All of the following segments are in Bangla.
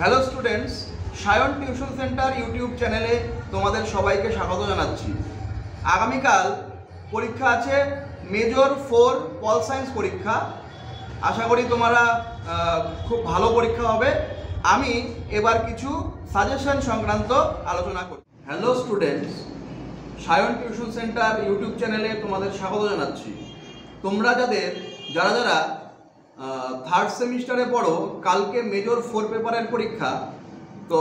Hello students, Sayan tuition centre YouTube চ্যানেলে তোমাদের সবাইকে স্বাগত জানাচ্ছি। আগামীকাল পরীক্ষা আছে মেজর 4 পল সায়েন্স পরীক্ষা। আশা করি তোমরা খুব ভালো পরীক্ষা হবে। আমি এবার কিছু সাজেশন সংক্রান্ত আলোচনা করি। Hello students, Sayan tuition centre YouTube চ্যানেলে তোমাদের স্বাগত জানাচ্ছি। তোমরা যারা থার্ড সেমিস্টারে পড়ো, কালকে মেজর 4 পেপারের পরীক্ষা। তো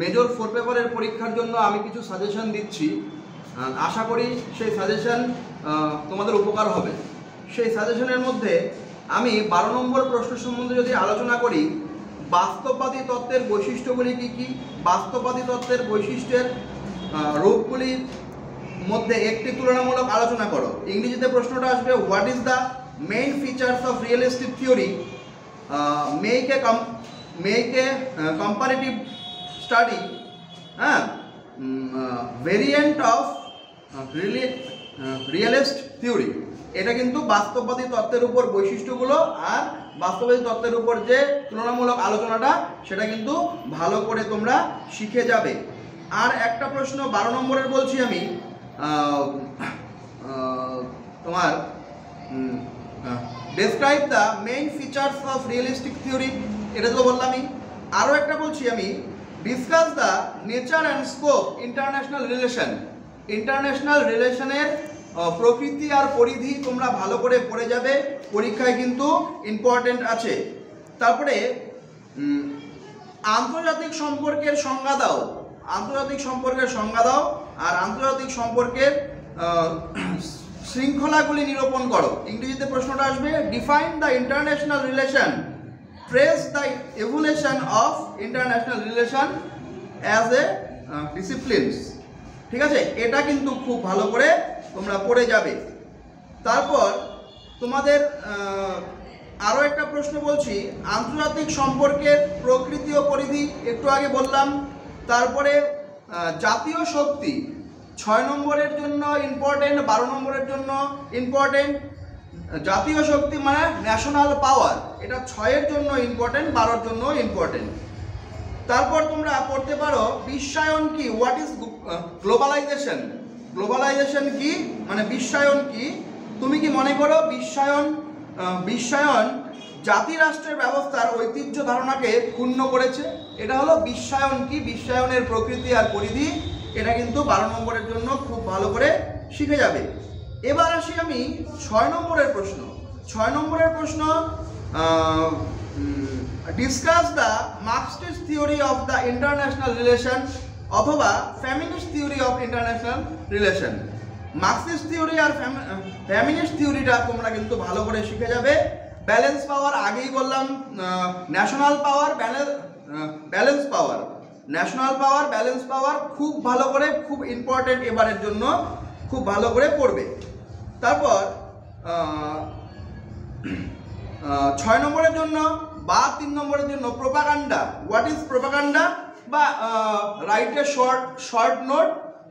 মেজর 4 পেপারের পরীক্ষার জন্য আমি কিছু সাজেশন দিচ্ছি। আশা করি সেই সাজেশন তোমাদের উপকার হবে। সেই সাজেশনের মধ্যে আমি 12 নম্বর প্রশ্ন সম্বন্ধে যদি আলোচনা করি, বাস্তববাদী তত্ত্বের বৈশিষ্ট্যগুলি কী কী, বাস্তববাদী তত্ত্বের বৈশিষ্ট্যের রূপগুলির মধ্যে একটি তুলনামূলক আলোচনা করো। ইংরেজিতে প্রশ্নটা আসবে, what is the main features of realistic theory, make a comparative study, variant of realist theory. এটা কিন্তু বাস্তববাদী তত্ত্বের উপর বৈশিষ্ট্যগুলো আর বাস্তববাদী তত্ত্বের উপর যে তুলনামূলক আলোচনাটা, সেটা কিন্তু ভালো করে তোমরা শিখে যাবে। আর একটা প্রশ্ন 12 নম্বরের বলছি আমি, তোমার describe the main features of realistic theory, এটা তো বললামই। আরও একটা বলছি আমি, discuss the nature and scope international relation. International রিলেশনের প্রকৃতি আর পরিধি তোমরা ভালো করে পড়ে যাবে, পরীক্ষায় কিন্তু ইম্পর্টেন্ট আছে। তারপরে আন্তর্জাতিক সম্পর্কের সংজ্ঞা দাও, আন্তর্জাতিক সম্পর্কের সংজ্ঞা দাও, আর আন্তর্জাতিক সম্পর্কের শৃঙ্খলাগুলি নিরূপণ করো। ইংরেজিতে প্রশ্নটা আসবে, define the international relation, trace the evolution of international relation as a disciplines. ঠিক আছে, এটা কিন্তু খুব ভালো করে তোমরা পড়ে যাবে। তারপর তোমাদের আরও একটা প্রশ্ন বলছি, আন্তর্জাতিক সম্পর্কের প্রকৃতি ও পরিধি একটু আগে বললাম। তারপরে জাতীয় শক্তি 6 নম্বরের জন্য ইম্পর্টেন্ট, 12 নম্বরের জন্য ইম্পর্টেন্ট। জাতীয় শক্তি মানে ন্যাশনাল পাওয়ার, এটা 6-এর জন্য ইম্পর্টেন্ট, 12-এর জন্য ইম্পর্টেন্ট। তারপর তোমরা পড়তে পারো বিশ্বায়ন কি, হোয়াট ইজ গ্লোবালাইজেশন। গ্লোবালাইজেশন কি মানে বিশ্বায়ন কি। তুমি কি মনে করো বিশ্বায়ন জাতি রাষ্ট্রের ব্যবস্থার ঐতিহ্য ধারণাকে ক্ষুণ্ণ করেছে? এটা হলো বিশ্বায়ন কি, বিশ্বায়নের প্রকৃতি আর পরিধি। এটা কিন্তু 12 নম্বরের জন্য খুব ভালো করে শিখে যাবে। এবার আসি আমি 6 নম্বরের প্রশ্ন। 6 নম্বরের প্রশ্ন, discuss the Marxist theory of the international relation অথবা feminist theory of international relation. Marxist theory আর ফেমিনিস্ট থিওরিটা তোমরা কিন্তু ভালো করে শিখে যাবে। ব্যালেন্স পাওয়ার আগেই বললাম, ন্যাশনাল পাওয়ার, ব্যালেন্স পাওয়ার, ন্যাশনাল পাওয়ার, ব্যালেন্স পাওয়ার খুব ভালো করে, খুব ইম্পর্টেন্ট এবারের জন্য, খুব ভালো করে পড়বে। তারপর 6 নম্বরের জন্য বা 3 নম্বরের জন্য প্রোপাগান্ডা, হোয়াট ইজ প্রোপাগান্ডা, বা write a short note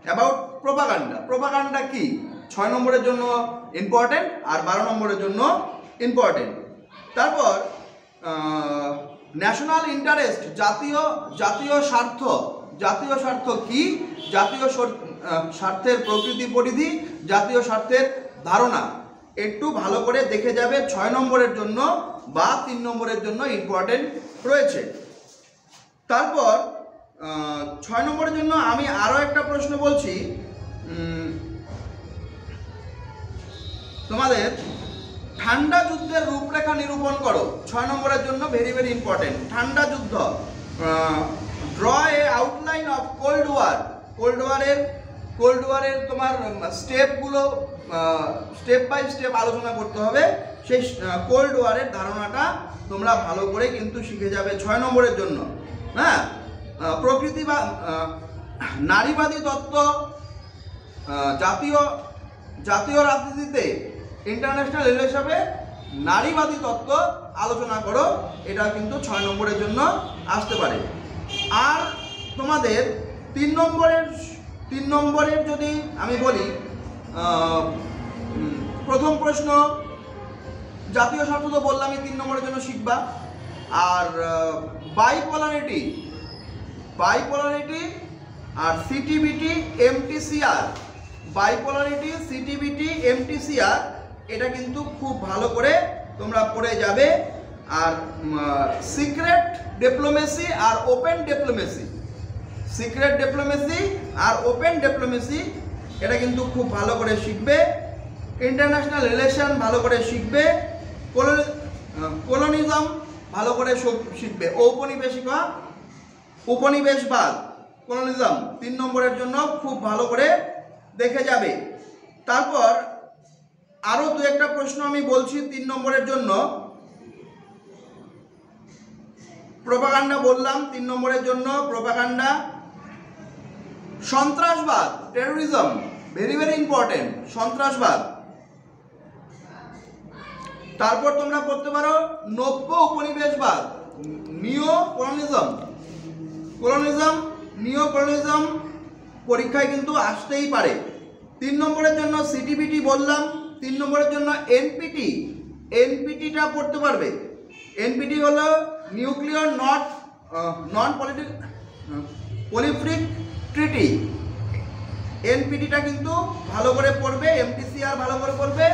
about propaganda. Propaganda কি 6 নম্বরের জন্য ইম্পর্টেন্ট আর 12 নম্বরের জন্য ইম্পর্টেন্ট। তারপর ন্যাশনাল ইন্টারেস্ট, জাতীয় স্বার্থ, জাতীয় স্বার্থ কি, জাতীয় স্বার্থের প্রকৃতি পরিধি, জাতীয় স্বার্থের ধারণা একটু ভালো করে দেখে যাবে। 6 নম্বরের জন্য বা 3 নম্বরের জন্য ইম্পর্টেন্ট রয়েছে। তারপর 6 নম্বরের জন্য আমি আরও একটা প্রশ্ন বলছি, তোমাদের ঠান্ডা যুদ্ধের রূপরেখা নিরূপণ করো। 6 নম্বরের জন্য ভেরি ভেরি ইম্পর্টেন্ট। ঠান্ডা যুদ্ধ, draw a outline of cold war. Cold ওয়ারের তোমার স্টেপগুলো স্টেপ বাই স্টেপ আলোচনা করতে হবে। সেই কোল্ড ওয়ারের ধারণাটা তোমরা ভালো করে কিন্তু শিখে যাবে 6 নম্বরের জন্য। হ্যাঁ, প্রকৃতি বা নারীবাদী তত্ত্ব, জাতীয় রাজনীতিতে ইন্টারন্যাশনাল রিলেশনে নারীবাদী তত্ত্ব আলোচনা করো। এটা কিন্তু 6 নম্বরের জন্য আসতে পারে। আর তোমাদের 3 নম্বরের যদি আমি বলি, প্রথম প্রশ্ন জাতীয় স্বার্থ তো বললামই 3 নম্বরের জন্য শিখবা। আর বাইপোলারিটি বাইপোলারিটি আর সিটিবিটি এমটিসিআর, বাইপোলারিটি সিটিবিটি এমটিসিআর এটা কিন্তু খুব ভালো করে তোমরা পড়ে যাবে। আর সিক্রেট ডিপ্লোমেসি আর ওপেন ডিপ্লোমেসি, সিক্রেট ডিপ্লোমেসি আর ওপেন ডিপ্লোমেসি এটা কিন্তু খুব ভালো করে শিখবে। ইন্টারন্যাশনাল রিলেশন ভালো করে শিখবে। কলোনিজম ভালো করে শিখবে। ঔপনিবেশিকা, উপনিবেশবাদ, কলোনিজম 3 নম্বরের জন্য খুব ভালো করে দেখে যাবে। তারপর আরও 2-একটা প্রশ্ন আমি বলছি 3 নম্বরের জন্য। প্রোপাগান্ডা বললাম 3 নম্বরের জন্য, প্রোপাগান্ডা। সন্ত্রাসবাদ, টেরোরিজম, ভেরি ভেরি ইম্পর্টেন্ট, সন্ত্রাসবাদ। তারপর তোমরা পড়তে পারো নব্য উপনিবেশবাদ, নিও কলোনিজম, কলোনিজম, নিও কলোনিজম পরীক্ষায় কিন্তু আসতেই পারে। 3 নম্বরের জন্য সিটিবিটি বললাম। 3 নম্বরের জন্য এনপিটি, এনপিটিটা পড়তে পারবে। এনপিটি হলো নিউক্লিয়ার নন পলিফ্রিক ট্রিটি। এনপিটিটা কিন্তু ভালো করে পড়বে। এমটিসিআর ভালো করে পড়বে।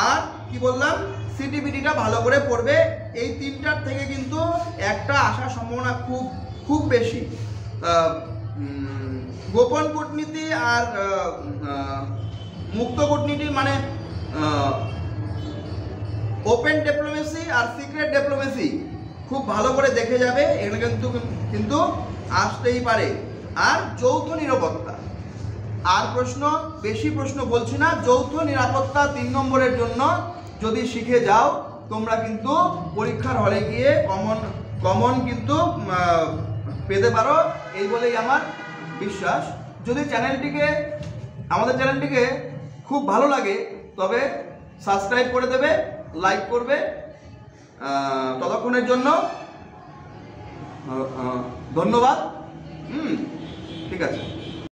আর কি বললাম, সিটিবিটিটা ভালো করে পড়বে। এই 3টার থেকে কিন্তু একটা আসার সম্ভাবনা খুব খুব বেশি। গোপন কূটনীতি আর মুক্ত কূটনীতি মানে ওপেন ডিপ্লোমেসি আর সিক্রেট ডিপ্লোমেসি খুব ভালো করে দেখে যাবে। এগুলো কিন্তু আসতেই পারে। আর যৌথ নিরাপত্তা, আর বেশি প্রশ্ন বলছি না। যৌথ নিরাপত্তা 3 নম্বরের জন্য যদি শিখে যাও তোমরা কিন্তু পরীক্ষার হলে গিয়ে কমন কিন্তু পেতে পারো, এই বলেই আমার বিশ্বাস। যদি আমাদের চ্যানেলটিকে খুব ভালো লাগে তবে সাবস্ক্রাইব করে দেবে, লাইক করবে। ততক্ষণের জন্য ধন্যবাদ। ঠিক আছে।